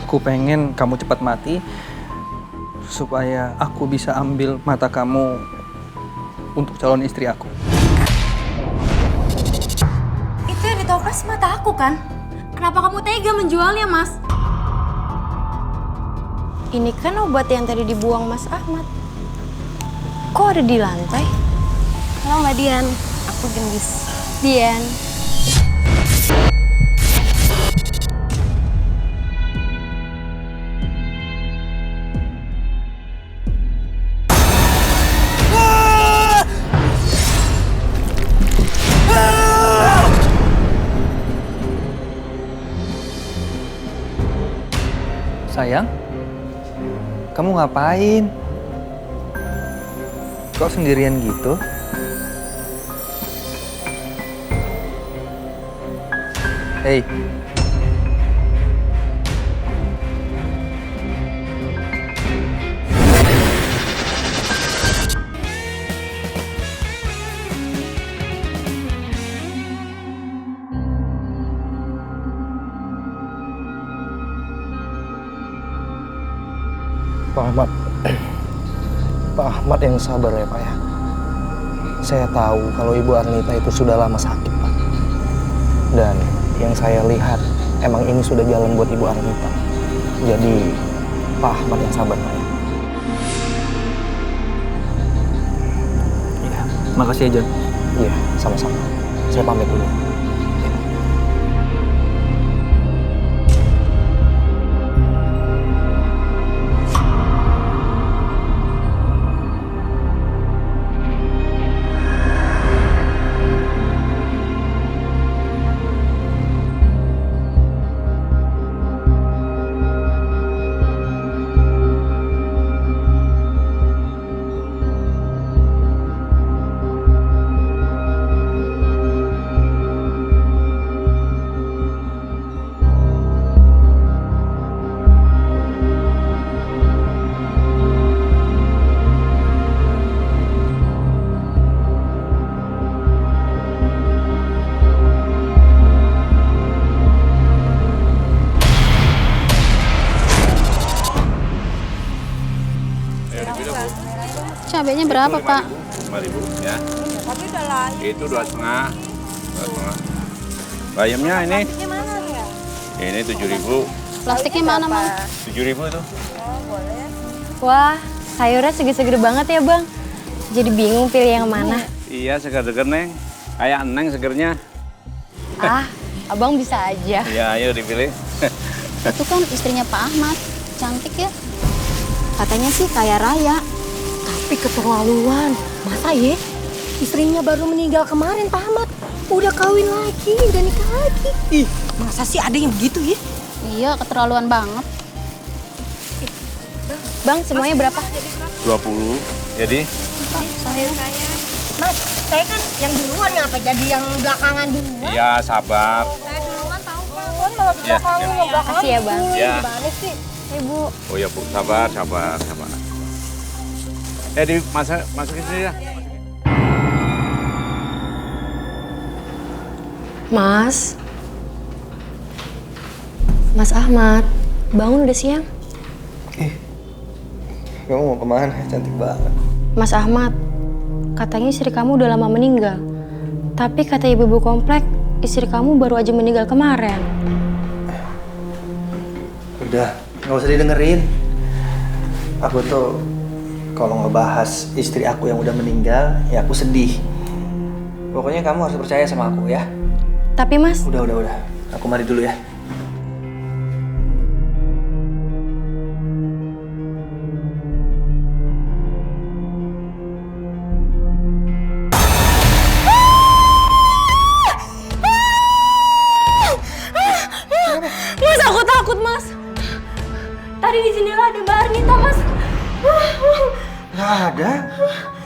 Aku pengen kamu cepat mati supaya aku bisa ambil mata kamu untuk calon istri aku. Itu yang ditoples mata aku kan? Kenapa kamu tega menjualnya, Mas? Ini kan obat yang tadi dibuang Mas Ahmad. Kok ada di lantai? Halo Mbak Dian, aku Gendis. Dian. Sayang, kamu ngapain? Kok sendirian gitu? Hei. Pak Ahmad, Pak Ahmad yang sabar ya Pak ya. Saya tahu kalau Ibu Arnita itu sudah lama sakit Pak. Dan yang saya lihat emang ini sudah jalan buat Ibu Arnita. Jadi Pak Ahmad yang sabar Pak ya. Iya, makasih ya John. Iya, sama-sama. Saya pamit dulu. Cabenya berapa, Pak? 5.000 ya. Tapi udah lah. Itu 2,5. 2,5. Bayamnya ini. Ini 7.000. Plastiknya mana, Bang? 7.000 itu. Wah, sayurnya seger-seger banget ya, Bang. Jadi bingung pilih yang mana. Iya, seger-seger, Neng. Kayak Neng segernya. Ah, Abang bisa aja. Iya, ayo dipilih. Itu kan istrinya Pak Ahmad. Cantik ya? Katanya sih kaya raya. Tapi keterlaluan. Masa ya? Istrinya baru meninggal kemarin, Pak Ahmad. Udah kawin lagi, udah nikah lagi. Ih, masa sih ada yang begitu ya? Iya, keterlaluan banget. Bang, semuanya berapa? 20. Jadi? Mas, saya kan yang duluan ngapa jadi yang belakangan duluan? Iya, sabar. Saya duluan tahu Pak. Kan malah belakangan iya. yang belakangan. Makasih ya, Bang. Iya. Gimana sih? Ibu. Oh ya, Bu. Sabar. Masukin sini ya. Mas Ahmad, bangun udah siang. Kamu mau kemana? Cantik banget. Mas Ahmad, katanya istri kamu udah lama meninggal. Tapi kata ibu-ibu komplek, istri kamu baru aja meninggal kemarin. Udah, nggak usah didengerin. Aku tuh kalau ngebahas istri aku yang udah meninggal, ya aku sedih. Pokoknya kamu harus percaya sama aku ya. Tapi Mas, Udah. Aku mandi dulu ya. Mas, aku takut, Mas. Tadi di jendela ada Mbak Arnita, Mas.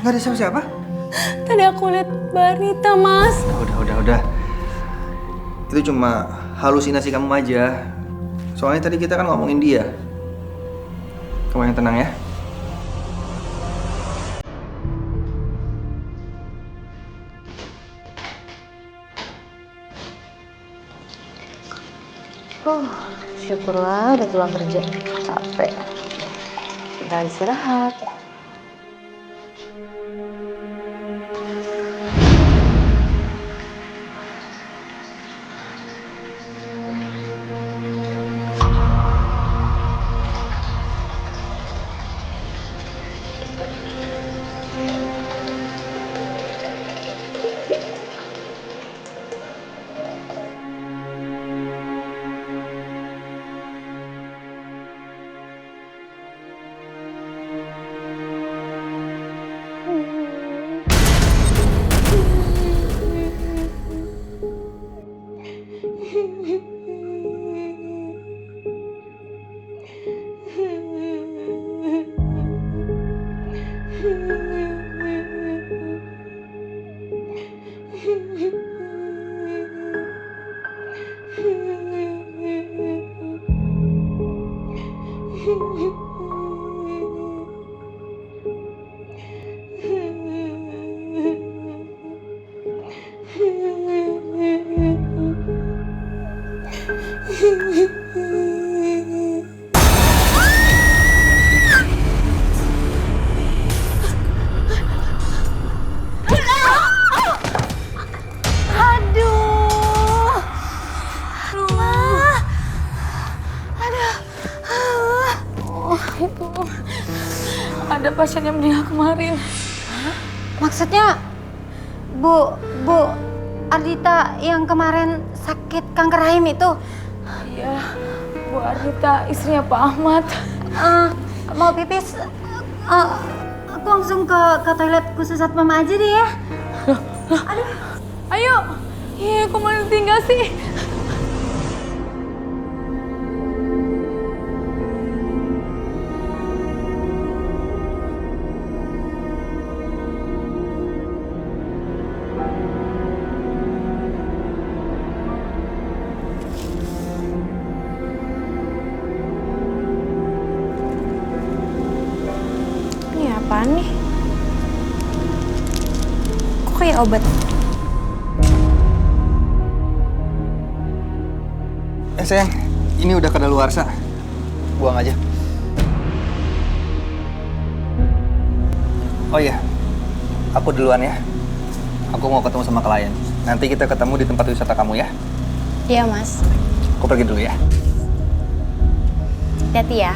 Nggak ada siapa-siapa. Tadi aku lihat Mbak Arnita, Mas. Udah. Itu cuma halusinasi kamu aja. Soalnya tadi kita kan ngomongin dia. Kamu yang tenang ya. Syukurlah udah pulang kerja. Capek. Tinggal istirahat. Ada pasien yang meninggal kemarin. Maksudnya Bu Ardita yang kemarin sakit kanker rahim itu? Iya, Bu Ardita, istrinya Pak Ahmad. Mau pipis? Aku langsung ke toilet khusus satpam aja deh ya. Aduh. Ayo. Iya, kok malah tinggal sih? Ini apaan nih? Kok kayak obat? Sayang, ini udah kadaluarsa. Buang aja. Oh iya, aku duluan ya. Aku mau ketemu sama klien. Nanti kita ketemu di tempat wisata kamu ya. Iya, Mas. Aku pergi dulu ya. Hati-hati ya.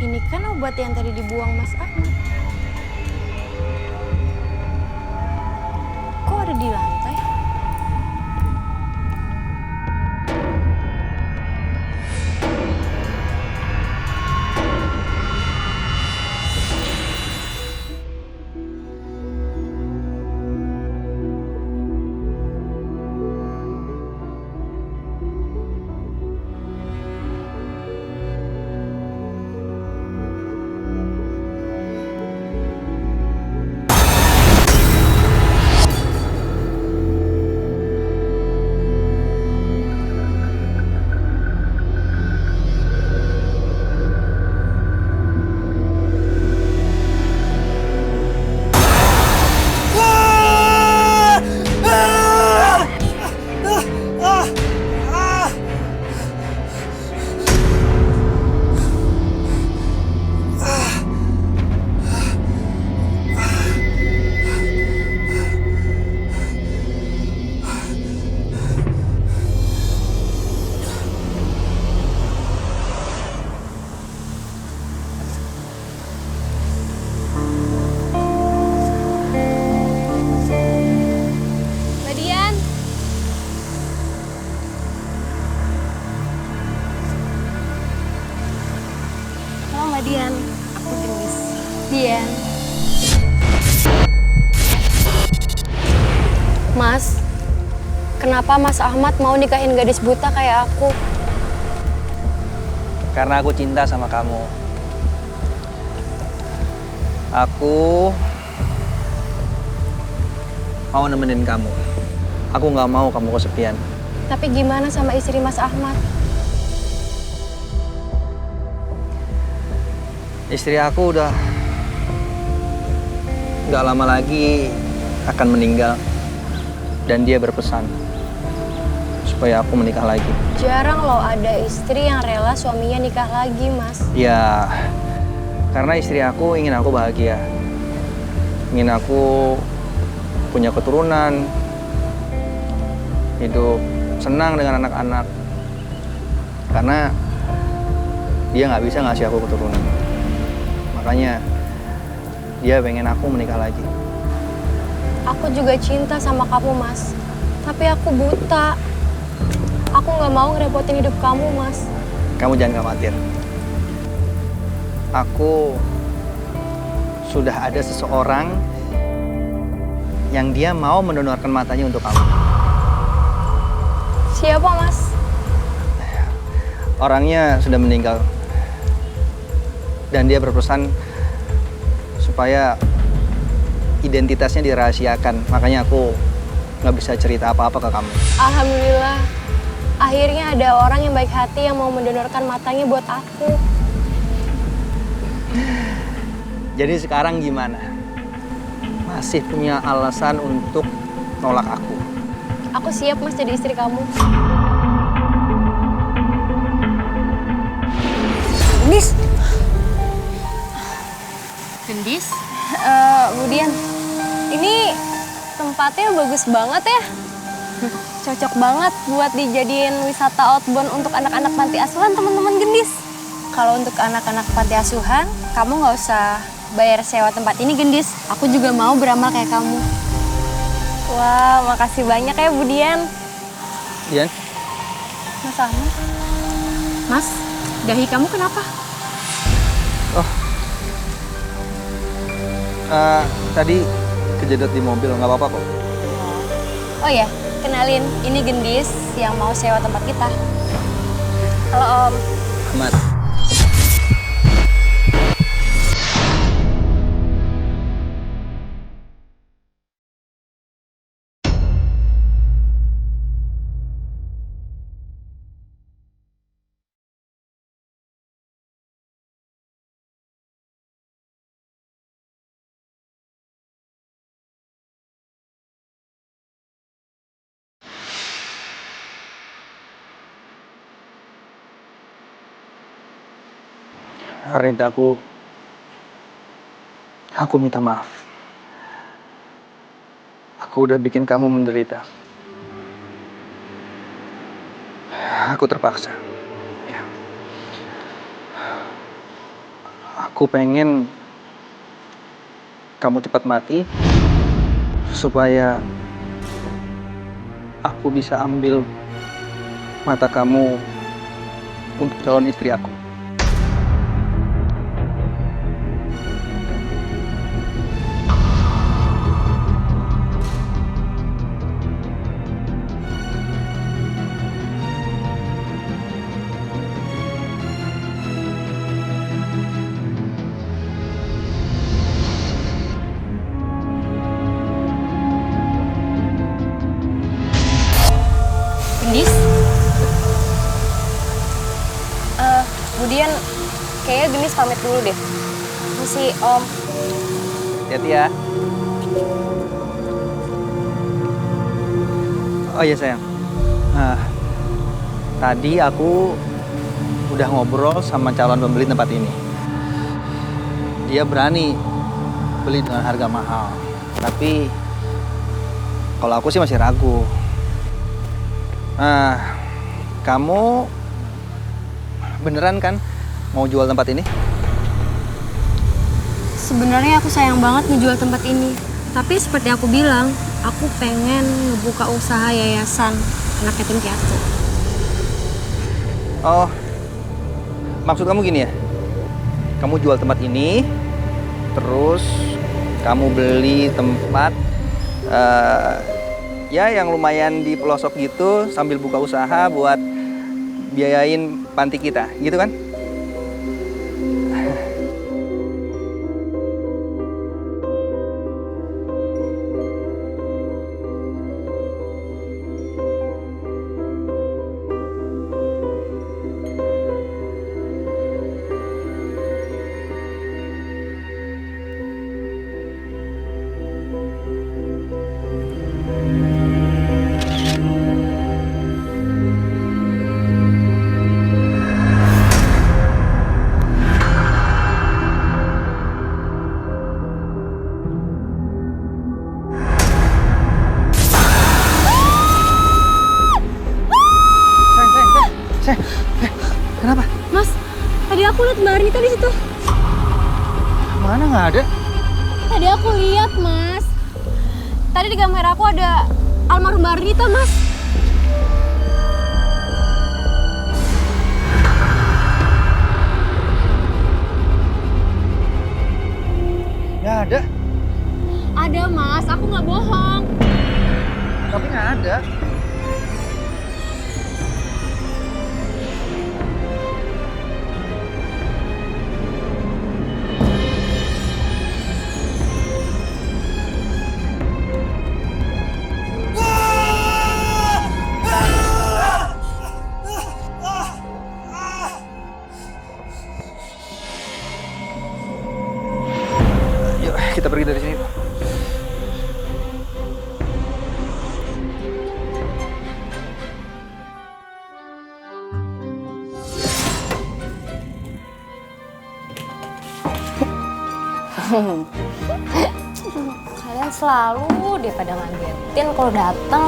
Ini kan obat yang tadi dibuang Mas Ahmad. Kok ada di lantai? Dian, aku Gendis. Dian. Mas, kenapa Mas Ahmad mau nikahin gadis buta kayak aku? Karena aku cinta sama kamu. Aku mau nemenin kamu. Aku nggak mau kamu kesepian. Tapi gimana sama istri Mas Ahmad? Istri aku udah nggak lama lagi akan meninggal. Dan dia berpesan supaya aku menikah lagi. Jarang loh ada istri yang rela suaminya nikah lagi, Mas. Ya, karena istri aku ingin aku bahagia. Ingin aku punya keturunan, hidup senang dengan anak-anak. Karena dia nggak bisa ngasih aku keturunan. Makanya dia pengen aku menikah lagi. Aku juga cinta sama kamu, Mas. Tapi aku buta. Aku nggak mau ngerepotin hidup kamu, Mas. Kamu jangan khawatir. Aku sudah ada seseorang yang dia mau mendonorkan matanya untuk kamu. Siapa, Mas? Orangnya sudah meninggal. Dan dia berpesan supaya identitasnya dirahasiakan. Makanya aku nggak bisa cerita apa-apa ke kamu. Alhamdulillah. Akhirnya ada orang yang baik hati yang mau mendonorkan matanya buat aku. Jadi sekarang gimana? Masih punya alasan untuk nolak aku? Aku siap, Mas, jadi istri kamu. Gendis. Gendis? Budian, ini tempatnya bagus banget ya. Cocok banget buat dijadiin wisata outbound untuk anak-anak panti asuhan, teman-teman Gendis. Kalau untuk anak-anak panti asuhan, kamu nggak usah bayar sewa tempat ini, Gendis. Aku juga mau beramal kayak kamu. Wah, makasih banyak ya, Budian. Dian? Mas Ahmad. Mas, dahi kamu kenapa? Tadi kejedot di mobil, nggak apa-apa kok. Oh ya, kenalin, ini Gendis yang mau sewa tempat kita. Halo Om. Ahmad. Rinta, aku minta maaf. Aku udah bikin kamu menderita. Aku terpaksa. Ya. Aku pengen kamu cepat mati supaya aku bisa ambil mata kamu untuk calon istri aku. Gendis? Budian, kayaknya Gendis pamit dulu deh. Misi Om. Hati-hati ya. Oh iya sayang. Nah, tadi aku udah ngobrol sama calon pembeli tempat ini. Dia berani beli dengan harga mahal. Tapi kalau aku sih masih ragu. Nah, kamu beneran kan mau jual tempat ini? Sebenarnya aku sayang banget ngejual tempat ini. Tapi seperti aku bilang, aku pengen ngebuka usaha yayasan anak yatim piatu. Oh, maksud kamu gini ya? Kamu jual tempat ini, terus kamu beli tempat ya yang lumayan di pelosok gitu sambil buka usaha buat biayain panti kita, gitu kan? Mana nggak ada? Tadi aku lihat, Mas. Tadi di kamera aku ada almarhum Mbak Ardita, Mas. Nggak ada. Ada, Mas. Aku nggak bohong. Tapi nggak ada. Yuk, kita pergi dari sini. Kalian selalu deh pada ngagetin kalau datang.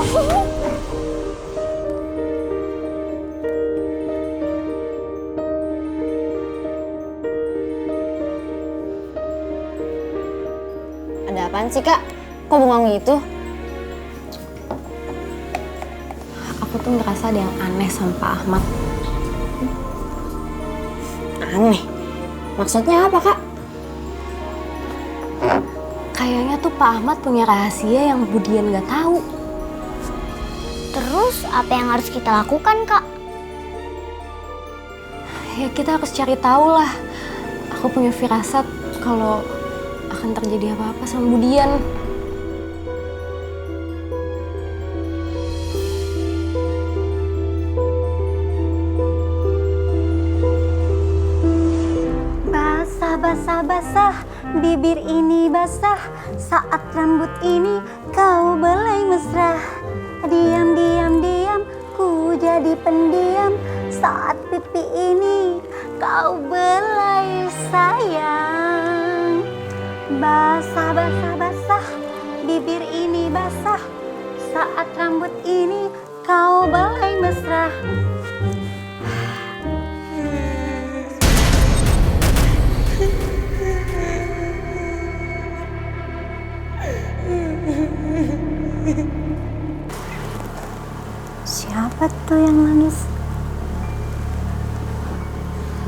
Ada apaan sih, Kak? Kok bengong gitu? Aku tuh ngerasa ada yang aneh sama Pak Ahmad. Aneh? Maksudnya apa, Kak? Kayaknya tuh Pak Ahmad punya rahasia yang Budian nggak tahu. Terus apa yang harus kita lakukan, Kak? Ya kita harus cari tahu lah. Aku punya firasat kalau akan terjadi apa-apa sama Budian. Basah, basah, basah, bibir ini basah. Saat rambut ini kau belai mesra. Diam, diam, diam, ku jadi pendiam. Saat pipi ini kau belai sayang. Basah, basah, basah, bibir ini basah. Saat rambut ini kau belai mesra. Siapa tuh yang nangis?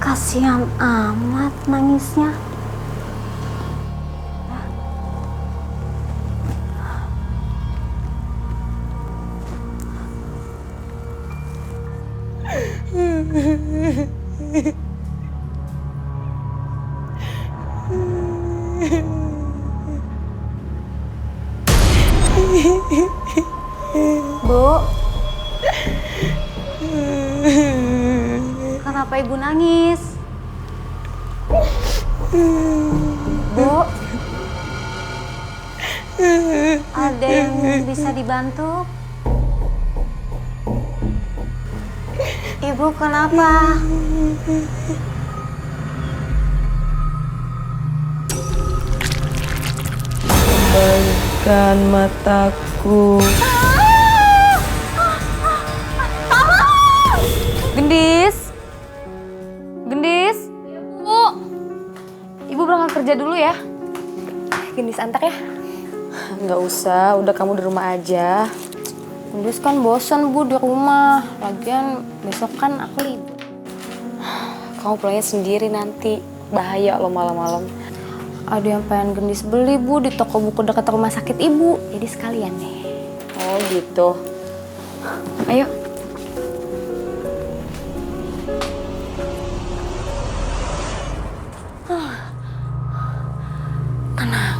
Kasihan amat nangisnya. Bu, kenapa ibu nangis? Bu, ada yang bisa dibantu? Ibu kenapa? Kembalikan mataku. Gendis. Gendis. Bu. Ibu berangkat kerja dulu ya. Gendis antar ya. Nggak usah, udah kamu di rumah aja. Gendis kan bosan Bu di rumah. Lagian besok kan aku libur. Kamu pulangnya sendiri nanti. Bahaya loh malam-malam. Ada yang pengen Gendis beli Bu di toko buku dekat rumah sakit ibu. Jadi sekalian deh. Oh gitu. Ayo. Tenang.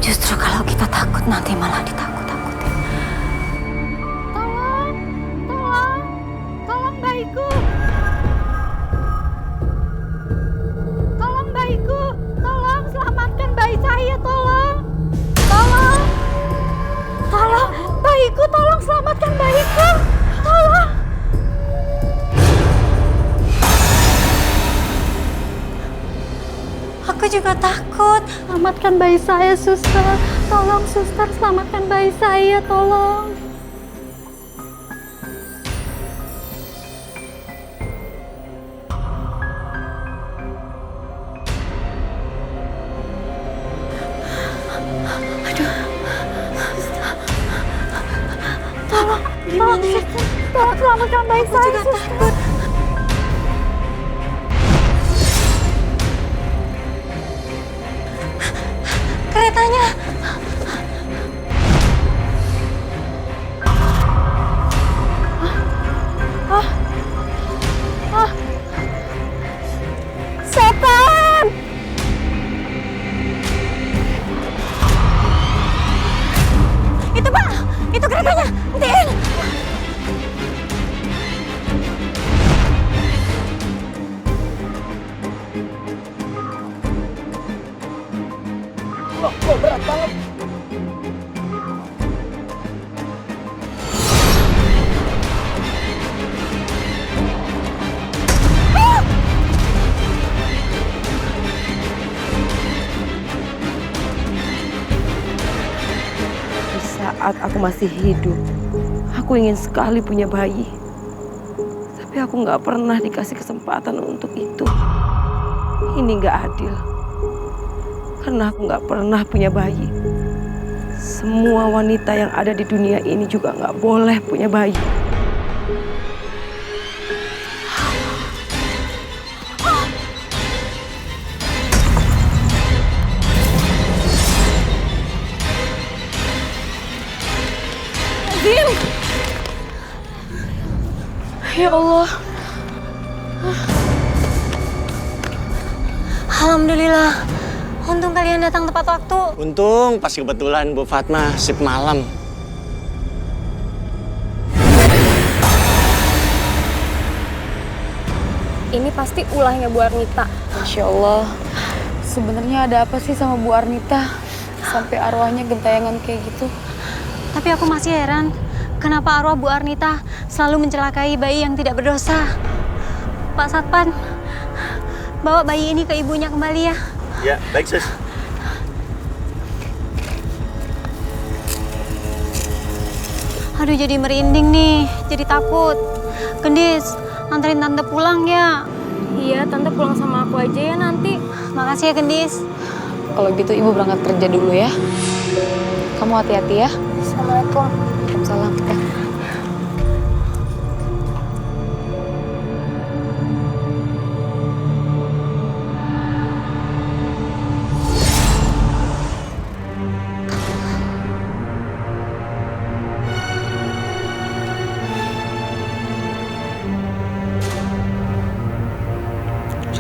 Justru kalau kita takut nanti malah ditakut-takutin. Tolong, tolong, tolong bayiku. Tolong bayiku, tolong selamatkan bayi saya, tolong. Tolong, tolong bayiku, tolong selamatkan bayiku. Tolong. Aku juga takut. Selamatkan bayi saya, suster. Tolong, suster, selamatkan bayi saya, tolong. Tolong selamatkan bayi saya, suster. Keretanya. Setan! Itu Pak, itu keretanya. Hentiin. Di saat aku masih hidup, aku ingin sekali punya bayi. Tapi aku nggak pernah dikasih kesempatan untuk itu. Ini nggak adil. Karena aku nggak pernah punya bayi. Semua wanita yang ada di dunia ini juga nggak boleh punya bayi. Ya Allah. Alhamdulillah. Untung kalian datang tepat waktu. Untung pas kebetulan Bu Fatma sip malam. Ini pasti ulahnya Bu Arnita. Masya Allah. Sebenarnya ada apa sih sama Bu Arnita? Sampai arwahnya gentayangan kayak gitu. Tapi aku masih heran, kenapa arwah Bu Arnita selalu mencelakai bayi yang tidak berdosa. Pak Satpan, bawa bayi ini ke ibunya kembali ya. Ya, baik sus. Aduh, jadi merinding nih, jadi takut. Gendis, anterin Tante pulang ya. Iya, Tante pulang sama aku aja ya nanti. Makasih ya, Gendis. Kalau gitu Ibu berangkat kerja dulu ya. Kamu hati-hati ya. Assalamualaikum. Waalaikumsalam.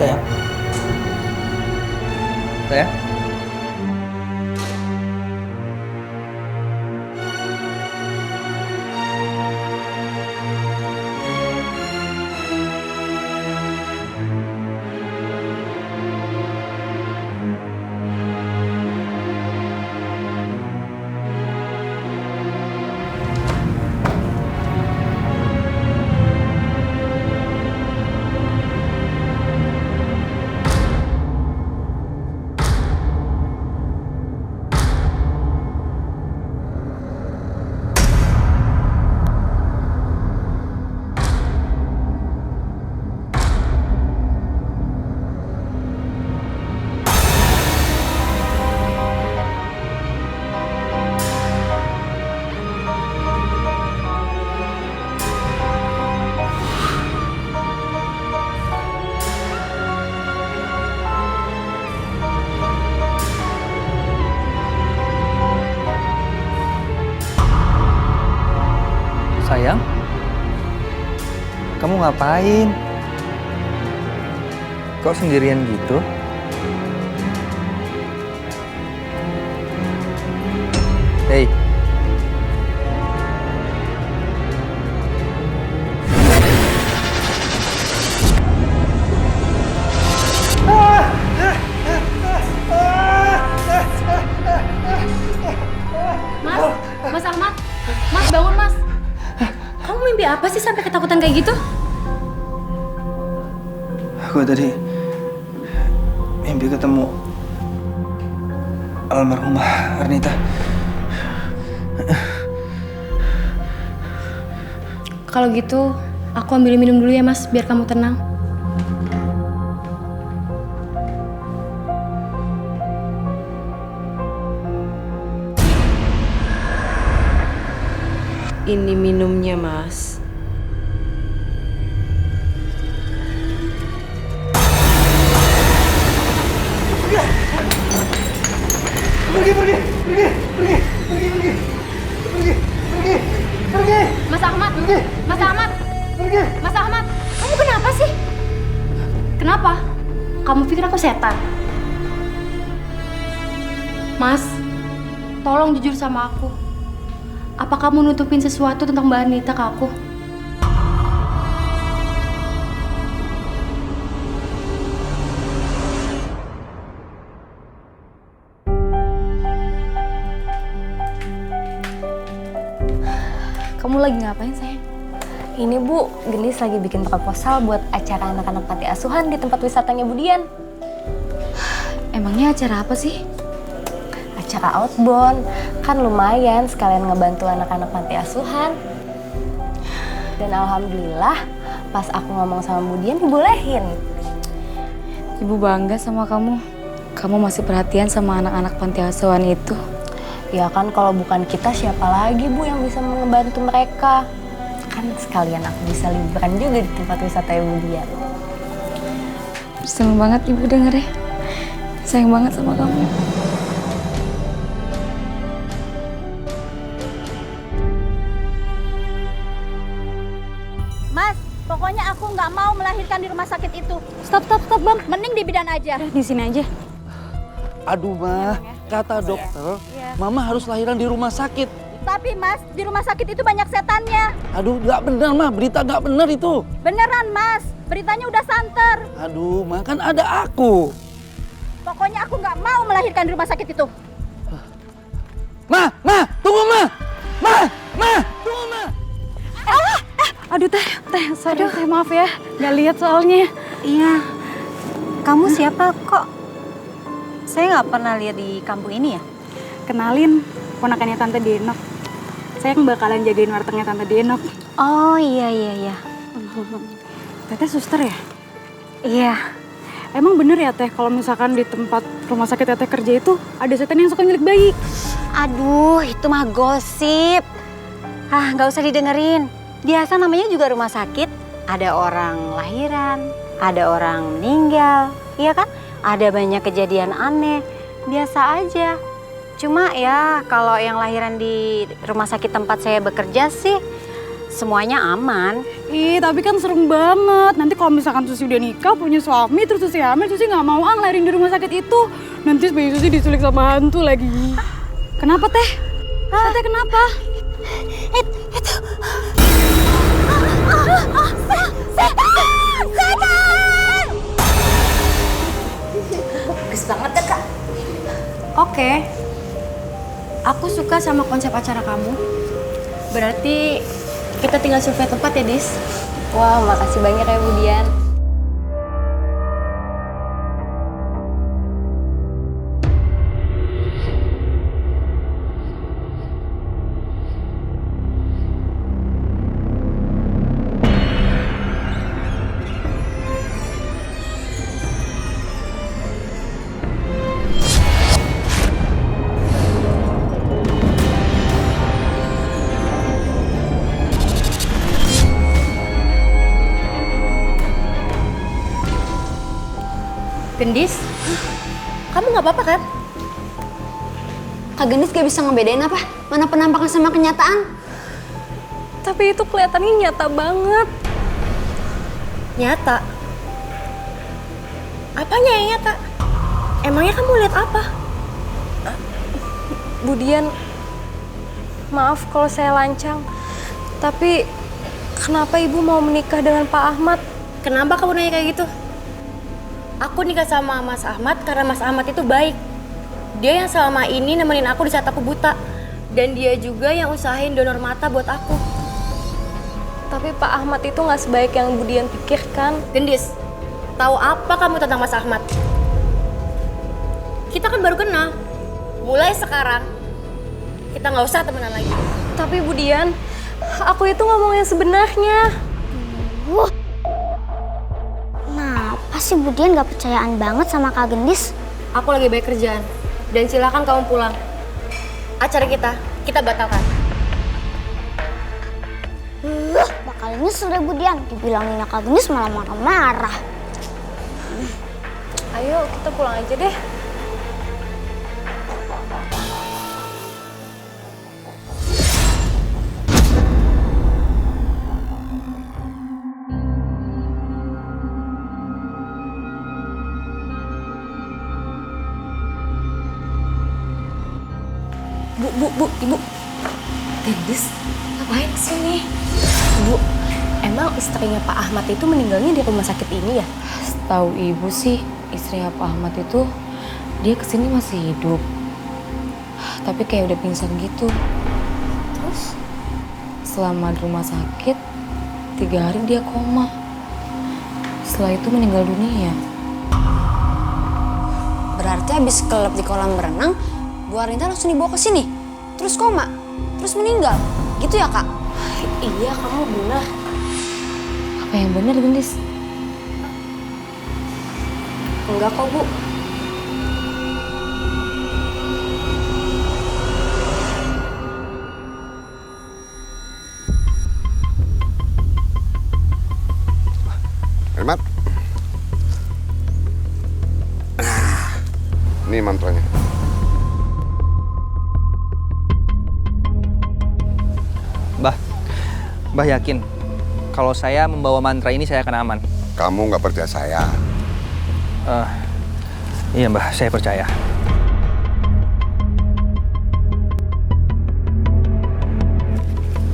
Sayang. Sayang. Sayang, kamu ngapain? Kok sendirian gitu? Hei. Mas Ahmad. Mas bangun, Mas. Kamu mimpi apa sih sampai ketakutan kayak gitu? Aku tadi mimpi ketemu almarhumah Arnita. Kalau gitu, aku ambil minum dulu ya, Mas, biar kamu tenang. Ini minumnya, Mas. Mas Ahmad, Mas Ahmad, Mas Ahmad, kamu kenapa sih? Kenapa? Kamu pikir aku setan? Mas, tolong jujur sama aku. Apa kamu nutupin sesuatu tentang Mbak Anita ke aku? Kamu lagi ngapain, sayang? Ini Bu, Gendis lagi bikin proposal buat acara anak-anak panti asuhan di tempat wisatanya Budian. Emangnya acara apa sih? Acara outbound, kan lumayan sekalian ngebantu anak-anak panti asuhan. Dan alhamdulillah, pas aku ngomong sama Budian dibolehin. Ibu bangga sama kamu. Kamu masih perhatian sama anak-anak panti asuhan itu. Ya kan kalau bukan kita siapa lagi Bu yang bisa membantu mereka. Kan sekalian aku bisa liburan juga di tempat wisata Budian. Seneng banget Ibu dengernya. Sayang banget sama kamu. Mas, pokoknya aku nggak mau melahirkan di rumah sakit itu. Stop, Bang. Mending di bidan aja. Di sini aja. Aduh, Ma. Kata dokter, Mama harus lahiran di rumah sakit. Tapi Mas, di rumah sakit itu banyak setannya. Aduh, nggak benar, Ma. Berita nggak benar itu. Beneran Mas, beritanya udah santer. Aduh, Ma, kan ada aku. Pokoknya aku nggak mau melahirkan di rumah sakit itu. Ma, tunggu, Ma. Ma, tunggu, Ma. Aduh, Teh, sorry, Teh, maaf ya. Nggak lihat soalnya. Iya. Kamu siapa kok? Saya nggak pernah lihat di kampung ini ya. Kenalin, ponakannya Tante Denok. Saya yang bakalan jagain wartegnya Tante Denok. Oh iya. Teteh suster ya? Iya. Emang bener ya Teh, kalau misalkan di tempat rumah sakit Teteh kerja itu ada setan yang suka nyulik bayi? Aduh, itu mah gosip. Nggak usah didengerin. Biasa namanya juga rumah sakit. Ada orang lahiran, ada orang meninggal, iya kan? Ada banyak kejadian aneh. Biasa aja. Cuma ya kalau yang lahiran di rumah sakit tempat saya bekerja sih semuanya aman. Ih, tapi kan serem banget. Nanti kalau misalkan Susi udah nikah, punya suami, terus Susi hamil, Susi nggak mau ngelahirin di rumah sakit itu. Nanti bayi Susi diculik sama hantu lagi. Kenapa, Teh? Teh kenapa? Itu. Setan! Bagus banget ya Kak. Oke. Aku suka sama konsep acara kamu. Berarti kita tinggal survei tempat ya, Dis? Wah, makasih banyak ya Budian. Gendis, kamu nggak apa-apa kan? Kak Gendis gak bisa ngebedain apa? Mana penampakan sama kenyataan? Tapi itu kelihatannya nyata banget. Nyata? Apanya yang nyata? Emangnya kamu lihat apa? Budian, maaf kalau saya lancang. Tapi kenapa Ibu mau menikah dengan Pak Ahmad? Kenapa kamu nanya kayak gitu? Aku nikah sama Mas Ahmad karena Mas Ahmad itu baik. Dia yang selama ini nemenin aku di saat aku buta. Dan dia juga yang usahain donor mata buat aku. Tapi Pak Ahmad itu nggak sebaik yang Budian pikirkan. Gendis, tahu apa kamu tentang Mas Ahmad? Kita kan baru kenal. Mulai sekarang, kita nggak usah temenan lagi. Tapi Budian, aku itu ngomong yang sebenarnya. Kenapa sih Budian gak percayaan banget sama Kak Gendis? Aku lagi banyak kerjaan. Dan silakan kamu pulang. Acara kita batalkan. Bakal nyesel deh Budian. Dibilanginnya Kak Gendis malah marah-marah. Ayo kita pulang aja deh. Bu, Ibu. Gendis, ngapain kesini? Bu, emang istrinya Pak Ahmad itu meninggalnya di rumah sakit ini ya? Setahu ibu sih, istrinya Pak Ahmad itu dia kesini masih hidup. Tapi kayak udah pingsan gitu. Terus? Selama di rumah sakit, 3 hari dia koma. Setelah itu meninggal dunia. Berarti habis kelep di kolam berenang, Bu Arnita langsung dibawa ke sini. Terus koma, terus meninggal. Gitu ya, Kak? Iya, kamu benar. Apa yang benar, Gendis? Enggak kok, Bu. Hemat. Ini mantranya. Mbah yakin kalau saya membawa mantra ini saya akan aman. Kamu nggak percaya saya? Iya Mbah, saya percaya.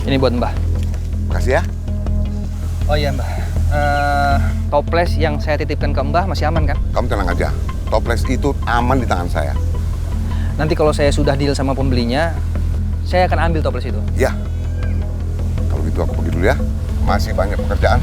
Ini buat Mbah. Makasih ya. Oh iya Mbah, toples yang saya titipkan ke Mbah masih aman kan? Kamu tenang aja. Toples itu aman di tangan saya. Nanti kalau saya sudah deal sama pembelinya, saya akan ambil toples itu. Ya. Kalau gitu aku pergi dulu ya. Masih banyak pekerjaan.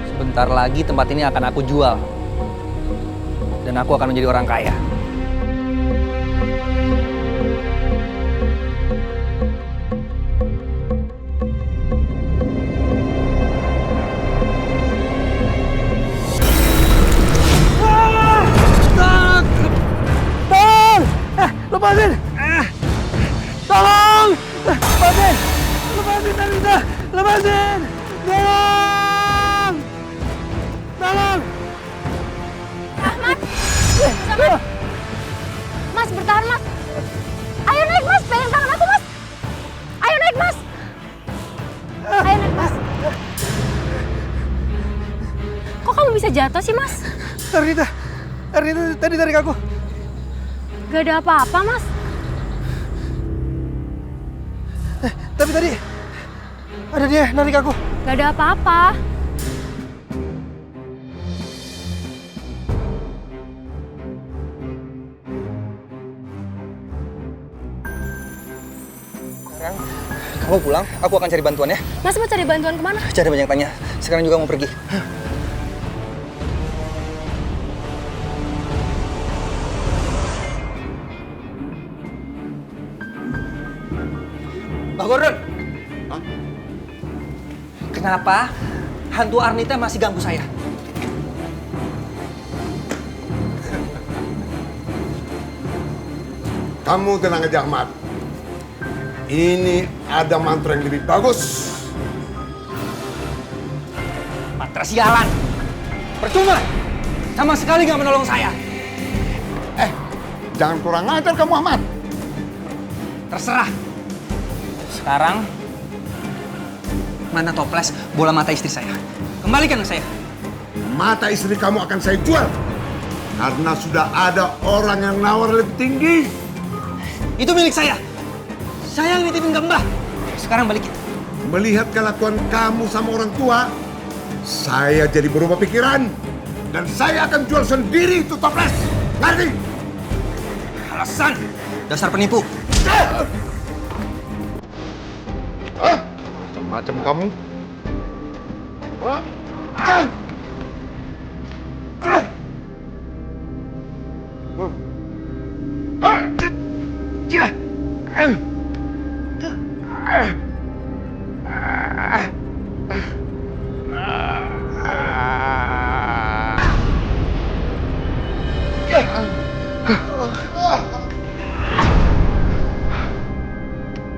Sebentar lagi tempat ini akan aku jual. Dan aku akan menjadi orang kaya. Lepasin! Tolong! Lepasin! Lepasin, Talita! Lepasin! Tolong! Tolong! Ahmad! Ahmad! Mas, bertahan, Mas! Ayo naik, Mas! Pegang tangan aku, Mas! Ayo naik, Mas! Ayo naik, Mas! Kok kamu bisa jatuh sih, Mas? Ernita tadi tarik aku. Gak ada apa-apa, Mas. Tapi tadi ada dia narik aku. Gak ada apa-apa. Sekarang kamu pulang, aku akan cari bantuan ya. Mas mau cari bantuan kemana? Cari banyak tanya. Sekarang juga mau pergi. Mbak Gordon! Hah? Kenapa hantu Arnita masih ganggu saya? Kamu tenang aja, Ahmad. Ini ada mantra yang lebih bagus. Mantra sialan! Percuma! Sama sekali nggak menolong saya. Jangan kurang ajar kamu, Ahmad. Terserah. Sekarang, mana toples bola mata istri saya? Kembalikan ke saya. Mata istri kamu akan saya jual. Karena sudah ada orang yang nawar lebih tinggi. Itu milik saya. Saya yang nitipin ke Mbah. Sekarang balikin. Melihat kelakuan kamu sama orang tua, saya jadi berubah pikiran. Dan saya akan jual sendiri itu toples. Ngerti? Alasan. Dasar penipu. Macam kamu.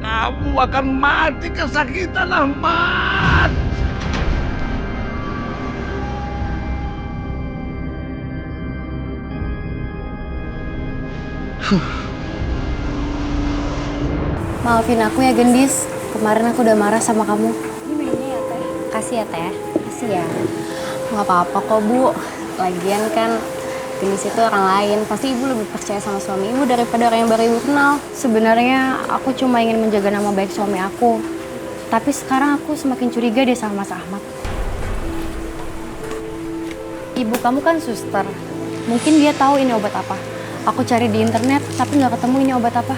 Kamu akan mati kesakitan, Ahmad. Maafin aku ya Gendis, kemarin aku udah marah sama kamu. Ini menunya ya Teh. Kasih ya Teh, kasih ya. Nggak apa-apa kok Bu, lagian kan Gendis itu orang lain, pasti Ibu lebih percaya sama suami Ibu daripada orang yang baru Ibu kenal. Sebenarnya aku cuma ingin menjaga nama baik suami aku, tapi sekarang aku semakin curiga deh sama Mas Ahmad. Ibu kamu kan suster, mungkin dia tahu ini obat apa. Aku cari di internet, tapi nggak ketemu ini obat apa.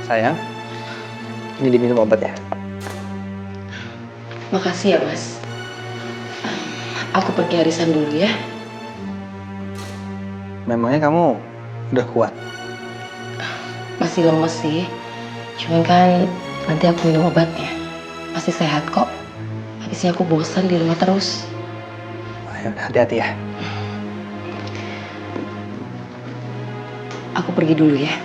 Sayang, ini diminum obat ya. Makasih ya, Mas. Aku pergi arisan dulu ya. Memangnya kamu udah kuat? Masih lemes sih. Cuman kan nanti aku minum obatnya. Pasti sehat kok. Habisnya aku bosan di rumah terus. Ayo, hati-hati ya. Aku pergi dulu ya.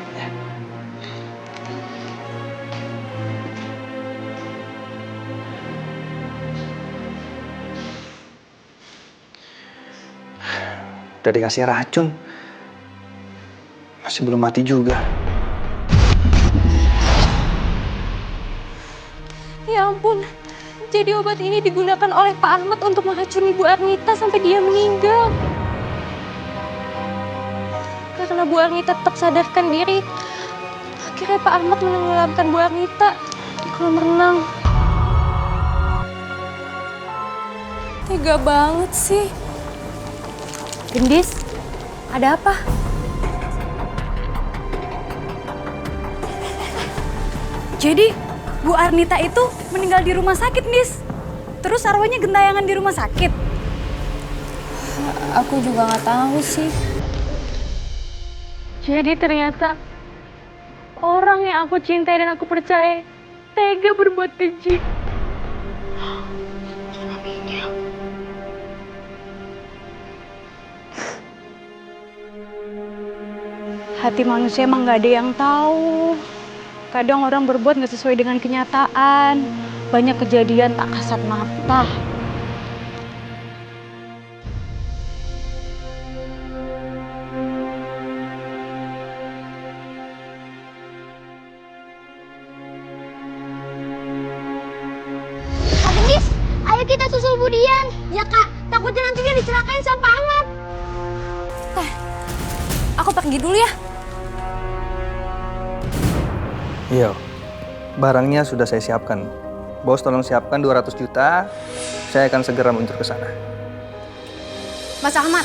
Udah dikasih racun. Masih belum mati juga. Ya ampun, jadi obat ini digunakan oleh Pak Ahmad untuk meracuni Bu Arnita sampai dia meninggal. Karena Bu Arnita tetap sadarkan diri, akhirnya Pak Ahmad menenggelamkan Bu Arnita di kolam renang. Tega banget sih. Gendis, ada apa? Jadi Bu Arnita itu meninggal di rumah sakit, Nis. Terus arwahnya gentayangan di rumah sakit. Aku juga nggak tahu sih. Jadi ternyata orang yang aku cintai dan aku percaya tega berbuat keji. Hati manusia emang gak ada yang tahu. Kadang orang berbuat gak sesuai dengan kenyataan. Banyak kejadian tak kasat mata. Kak Gendis, ayo kita susul Budian. Ya Kak, takutnya nanti dia dicelakain sama Pak Ahmad. Aku pergi dulu ya. Iya, barangnya sudah saya siapkan. Bos tolong siapkan 200 juta, saya akan segera meluncur ke sana. Mas Ahmad,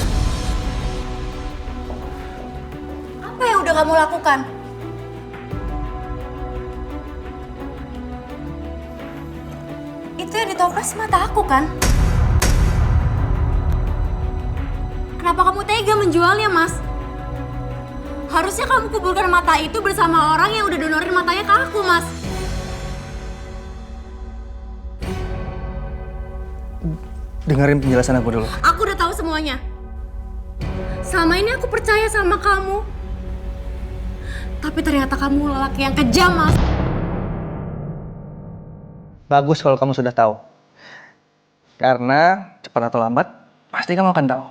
apa yang udah kamu lakukan? Itu yang ditoples mata aku kan? Kenapa kamu tega menjualnya, Mas? Harusnya kamu kuburkan mata itu bersama orang yang udah donorin matanya ke aku, Mas. Dengerin penjelasan aku dulu. Aku udah tahu semuanya. Selama ini aku percaya sama kamu. Tapi ternyata kamu lelaki yang kejam, Mas. Bagus kalau kamu sudah tahu. Karena cepat atau lambat, pasti kamu akan tahu.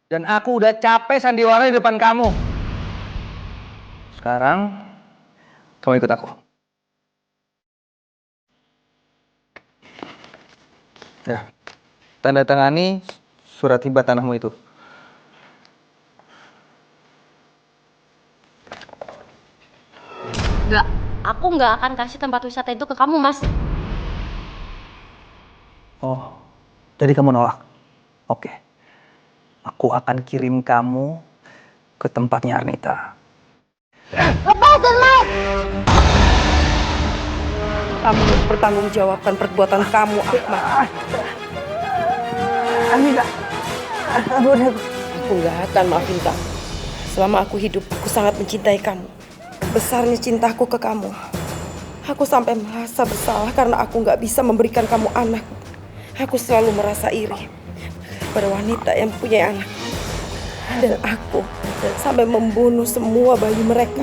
Dan aku udah capek sandiwara di depan kamu. Sekarang, kamu ikut aku. Ya, tanda tangani surat hibah tanahmu itu. Enggak, aku nggak akan kasih tempat wisata itu ke kamu, Mas. Oh, jadi kamu nolak? Oke. Aku akan kirim kamu ke tempatnya Arnita. Lepasin, Mas! Kamu bertanggungjawabkan perbuatan kamu, Ahmad. Arnita, Aku nggak akan maafin kamu. Selama aku hidup, aku sangat mencintai kamu. Besarnya cintaku ke kamu. Aku sampai merasa bersalah karena aku nggak bisa memberikan kamu anak. Aku selalu merasa iri. kepada wanita yang punya anak. Dan aku sampai membunuh semua bayi mereka.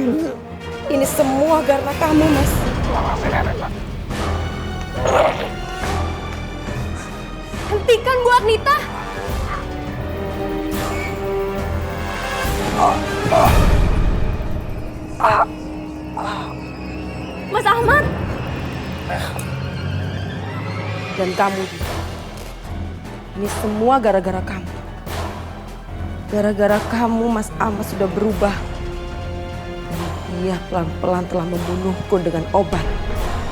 Ini semua karena kamu, Mas. Hentikan Bu Arnita! Mas Ahmad! Dan kamu juga. Ini semua gara-gara kamu. Gara-gara kamu Mas Ahmad sudah berubah. Dia pelan-pelan telah membunuhku dengan obat.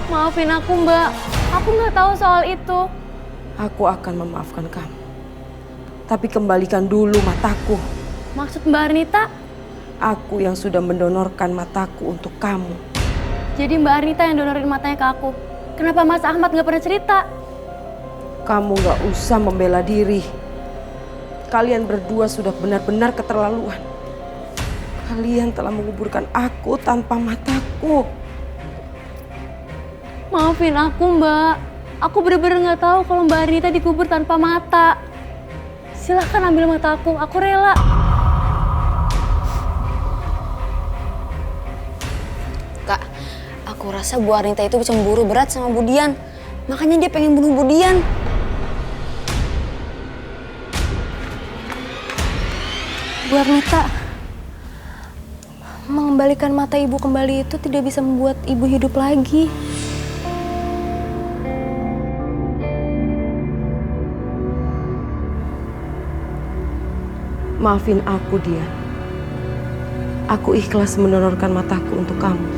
Maafin aku, Mbak. Aku nggak tahu soal itu. Aku akan memaafkan kamu. Tapi kembalikan dulu mataku. Maksud Mbak Arnita? Aku yang sudah mendonorkan mataku untuk kamu. Jadi Mbak Arnita yang donorin matanya ke aku. Kenapa Mas Ahmad nggak pernah cerita? Kamu gak usah membela diri. Kalian berdua sudah benar-benar keterlaluan. Kalian telah menguburkan aku tanpa mataku. Maafin aku, Mbak. Aku bener-bener nggak tahu kalau Mbak Arnita dikubur tanpa mata. Silahkan ambil mata aku rela. Kak, aku rasa Bu Arnita itu cemburu berat sama Budian. Makanya dia pengen bunuh Budian. Bu Arnita, mengembalikan mata ibu kembali itu tidak bisa membuat ibu hidup lagi. Maafin aku, Dian. Aku ikhlas mendonorkan mataku untuk kamu.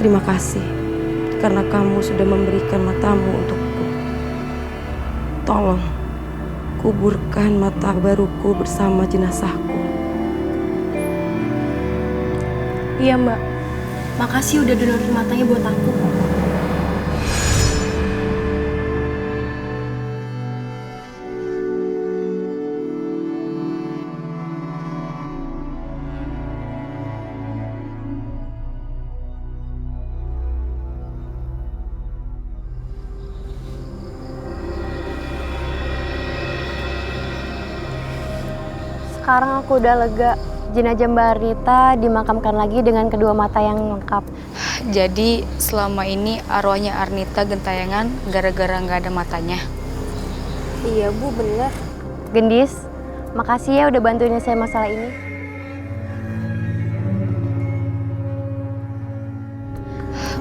Terima kasih karena kamu sudah memberikan matamu untukku. Tolong kuburkan mata baruku bersama jenazahku. Iya, Mbak. Makasih udah donorin matanya buat aku. Sekarang aku udah lega. Jenazah Mbak Arnita dimakamkan lagi dengan kedua mata yang lengkap. Jadi selama ini arwahnya Arnita gentayangan gara-gara nggak ada matanya. Iya, Bu, bener. Gendis, makasih ya udah bantuin saya masalah ini.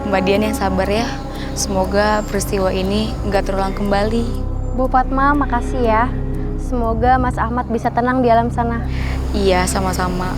Mbak Dian yang sabar ya. Semoga peristiwa ini nggak terulang kembali. Bu Fatma, makasih ya. Semoga Mas Ahmad bisa tenang di alam sana. Iya, sama-sama.